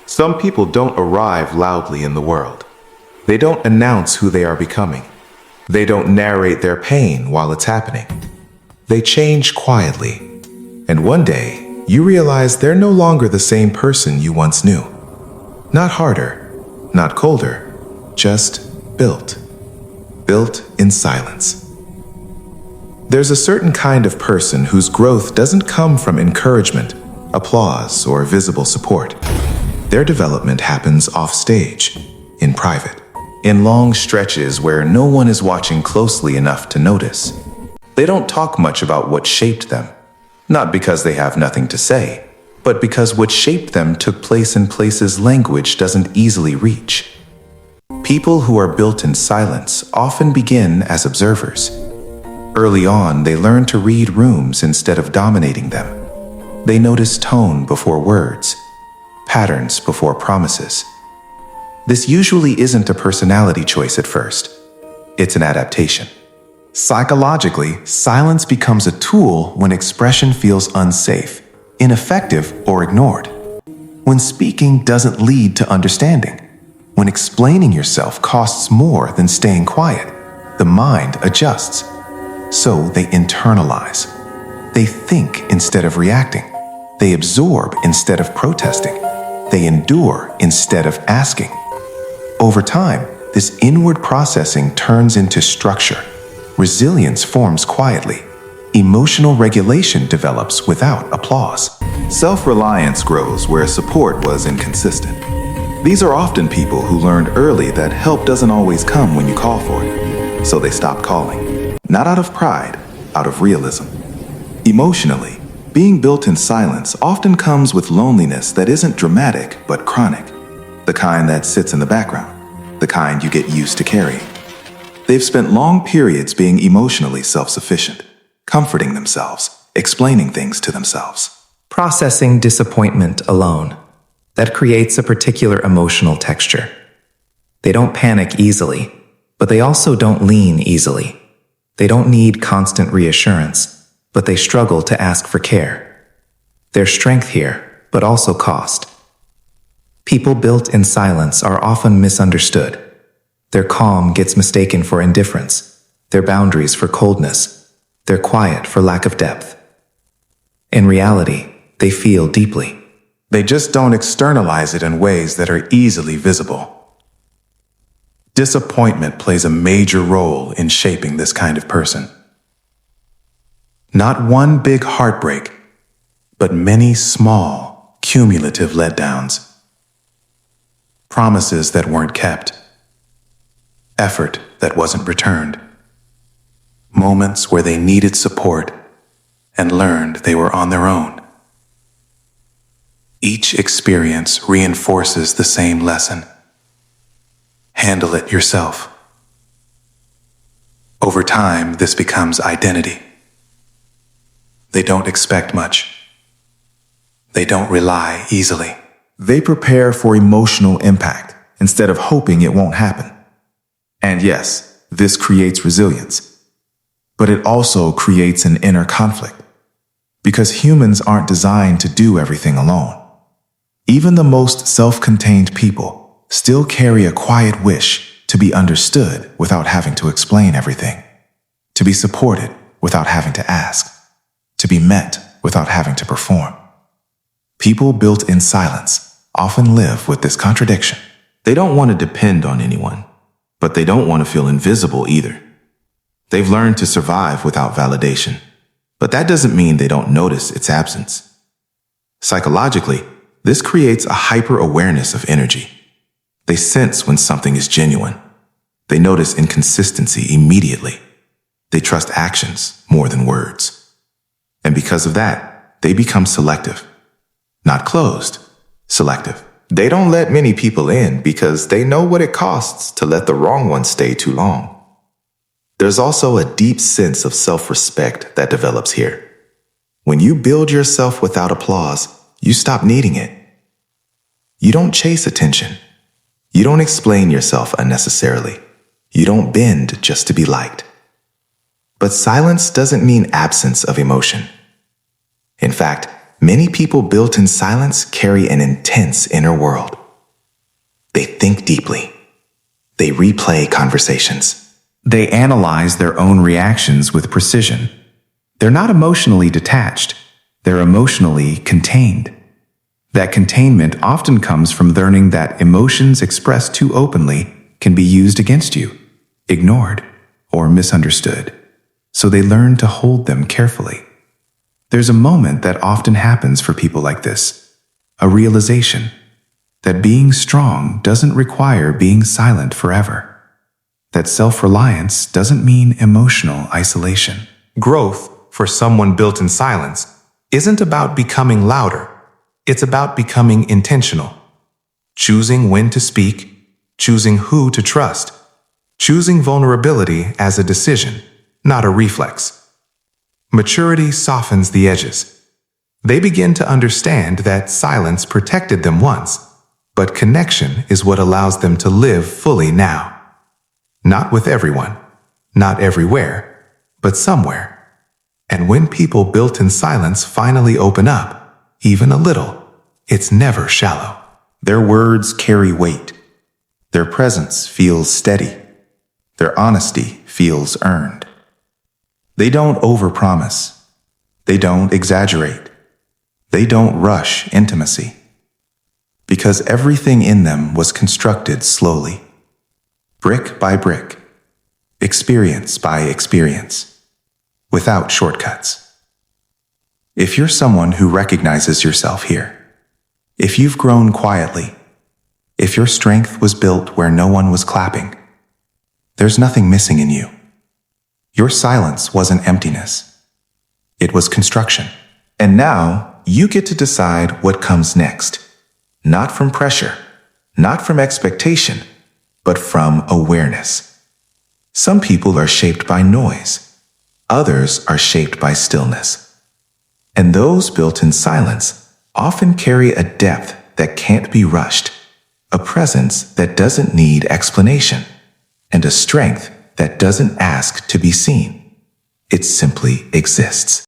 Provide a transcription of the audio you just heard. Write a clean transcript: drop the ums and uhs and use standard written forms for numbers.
Some people don't arrive loudly in the world. They don't announce who they are becoming. They don't narrate their pain while it's happening. They change quietly. And one day, you realize they're no longer the same person you once knew. Not harder, not colder, just built. Built in silence. There's a certain kind of person whose growth doesn't come from encouragement, applause, or visible support. Their development happens off-stage, in private, in long stretches where no one is watching closely enough to notice. They don't talk much about what shaped them, not because they have nothing to say, but because what shaped them took place in places language doesn't easily reach. People who are built in silence often begin as observers. Early on, they learn to read rooms instead of dominating them. They notice tone before words, patterns before promises. This usually isn't a personality choice at first. It's an adaptation. Psychologically, silence becomes a tool when expression feels unsafe, ineffective, or ignored. When speaking doesn't lead to understanding. When explaining yourself costs more than staying quiet, the mind adjusts. So they internalize. They think instead of reacting. They absorb instead of protesting. They endure instead of asking. Over time, this inward processing turns into structure. Resilience forms quietly. Emotional regulation develops without applause. Self-reliance grows where support was inconsistent. These are often people who learned early that help doesn't always come when you call for it. So they stop calling. Not out of pride, out of realism. Emotionally, being built in silence often comes with loneliness that isn't dramatic but chronic. The kind that sits in the background. The kind you get used to carrying. They've spent long periods being emotionally self-sufficient, comforting themselves, explaining things to themselves. Processing disappointment alone. That creates a particular emotional texture. They don't panic easily, but they also don't lean easily. They don't need constant reassurance, but they struggle to ask for care. There's strength here, but also cost. People built in silence are often misunderstood. Their calm gets mistaken for indifference, their boundaries for coldness, their quiet for lack of depth. In reality, they feel deeply. They just don't externalize it in ways that are easily visible. Disappointment plays a major role in shaping this kind of person. Not one big heartbreak, but many small, cumulative letdowns. Promises that weren't kept. Effort that wasn't returned. Moments where they needed support and learned they were on their own. Each experience reinforces the same lesson. Handle it yourself. Over time, this becomes identity. They don't expect much. They don't rely easily. They prepare for emotional impact instead of hoping it won't happen. And yes, this creates resilience. But it also creates an inner conflict. Because humans aren't designed to do everything alone. Even the most self-contained people still carry a quiet wish to be understood without having to explain everything. To be supported without having to ask. To be met without having to perform. People built in silence often live with this contradiction. They don't want to depend on anyone, but they don't want to feel invisible either. They've learned to survive without validation, but that doesn't mean they don't notice its absence. Psychologically, this creates a hyper-awareness of energy. They sense when something is genuine. They notice inconsistency immediately. They trust actions more than words. And because of that, they become selective. Not closed, selective. They don't let many people in because they know what it costs to let the wrong ones stay too long. There's also a deep sense of self-respect that develops here. When you build yourself without applause, you stop needing it. You don't chase attention. You don't explain yourself unnecessarily. You don't bend just to be liked. But silence doesn't mean absence of emotion. In fact, many people built in silence carry an intense inner world. They think deeply. They replay conversations. They analyze their own reactions with precision. They're not emotionally detached. They're emotionally contained. That containment often comes from learning that emotions expressed too openly can be used against you, ignored, or misunderstood. So they learn to hold them carefully. There's a moment that often happens for people like this, a realization that being strong doesn't require being silent forever, that self-reliance doesn't mean emotional isolation. Growth, for someone built in silence, isn't about becoming louder. It's about becoming intentional. Choosing when to speak, choosing who to trust, choosing vulnerability as a decision, not a reflex. Maturity softens the edges. They begin to understand that silence protected them once, but connection is what allows them to live fully now. Not with everyone, not everywhere, but somewhere. And when people built in silence finally open up, even a little, it's never shallow. Their words carry weight. Their presence feels steady. Their honesty feels earned. They don't overpromise. They don't exaggerate. They don't rush intimacy. Because everything in them was constructed slowly, brick by brick, experience by experience, without shortcuts. If you're someone who recognizes yourself here, if you've grown quietly, if your strength was built where no one was clapping, there's nothing missing in you. Your silence wasn't emptiness. It was construction. And now you get to decide what comes next. Not from pressure, not from expectation, but from awareness. Some people are shaped by noise. Others are shaped by stillness. And those built in silence often carry a depth that can't be rushed, a presence that doesn't need explanation, and a strength that doesn't ask to be seen. It simply exists.